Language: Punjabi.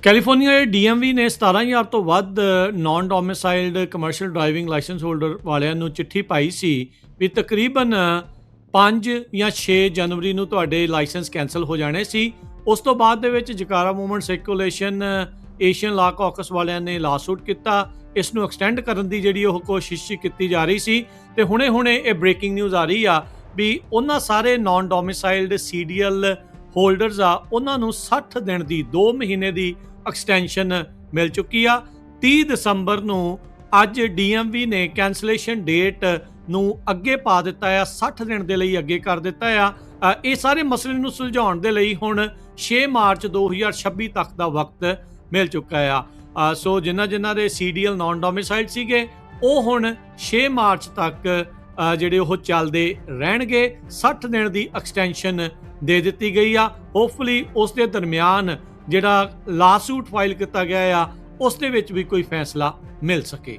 ਕੈਲੀਫੋਰਨੀਆ ਦੇ ਡੀਐਮਵੀ ਨੇ 17,000 ਤੋਂ ਵੱਧ non domiciled commercial driving licence holder ਵਾਲਿਆਂ ਨੂੰ ਚਿੱਠੀ ਪਾਈ ਸੀ ਵੀ ਤਕਰੀਬਨ 5 ਜਾਂ 6 ਜਨਵਰੀ ਨੂੰ ਤੁਹਾਡੇ ਲਾਇਸੈਂਸ ਕੈਂਸਲ ਹੋ ਜਾਣੇ ਸੀ। ਉਸ ਤੋਂ ਬਾਅਦ ਦੇ ਵਿੱਚ ਜਕਾਰਾ ਮੂਵਮੈਂਟ ਸਰਕੂਲੇਸ਼ਨ ਏਸ਼ੀਅਨ ਲਾ ਕਾਕਸ ਵਾਲਿਆਂ ਨੇ ਲਾਸੂਟ ਕੀਤਾ। ਇਸ ਨੂੰ ਐਕਸਟੈਂਡ ਕਰਨ ਦੀ ਜਿਹੜੀ ਉਹ ਕੋਸ਼ਿਸ਼ ਕੀਤੀ ਜਾ ਰਹੀ ਸੀ ਤੇ ਹੁਣੇ ਇਹ ਬ੍ਰੇਕਿੰਗ ਨਿਊਜ਼ ਆ ਰਹੀ ਆ ਵੀ ਉਹਨਾਂ ਸਾਰੇ ਨਾਨ ਡੋਮਿਸਾਈਲਡ ਸੀਡੀਐਲ ਹੋਲਡਰਸ ਆ ਉਹਨਾਂ ਨੂੰ 60 ਦਿਨ ਦੀ 2 ਮਹੀਨੇ ਦੀ ਐਕਸਟੈਂਸ਼ਨ ਮਿਲ ਚੁੱਕੀ ਆ। 30 ਦਸੰਬਰ ਨੂੰ ਅੱਜ ਡੀਐਮਵੀ ਨੇ ਕੈਂਸਲੇਸ਼ਨ ਡੇਟ ਨੂੰ ਅੱਗੇ ਪਾ ਦਿੱਤਾ ਆ, 60 ਦਿਨ ਦੇ ਲਈ ਅੱਗੇ ਕਰ ਦਿੱਤਾ ਆ। ਇਹ ਸਾਰੇ ਮਸਲੇ ਨੂੰ ਸੁਲਝਾਉਣ ਦੇ ਲਈ ਹੁਣ 6 ਮਾਰਚ 2026 ਤੱਕ ਦਾ ਵਕਤ ਮਿਲ ਚੁੱਕਾ ਆ। ਸੋ ਜਿਨ੍ਹਾਂ ਦੇ ਸੀਡੀਐਲ ਨਾਨ ਡੋਮਿਸਾਈਲਡ ਸੀਗੇ ਉਹ ਹੁਣ 6 ਮਾਰਚ ਤੱਕ ਜਿਹੜੇ ਉਹ ਚੱਲਦੇ ਰਹਿਣਗੇ। 60 ਦਿਨ ਦੀ ਐਕਸਟੈਂਸ਼ਨ ਦੇ ਦਿੱਤੀ ਗਈ ਆ। ਹੋਪਫੁਲੀ ਉਸ ਦੇ ਦਰਮਿਆਨ ਜਿਹੜਾ ਲਾਸੂਟ ਫਾਈਲ ਕੀਤਾ ਗਿਆ ਆ ਉਸ ਦੇ ਵਿੱਚ ਵੀ ਕੋਈ ਫੈਸਲਾ ਮਿਲ ਸਕੇ।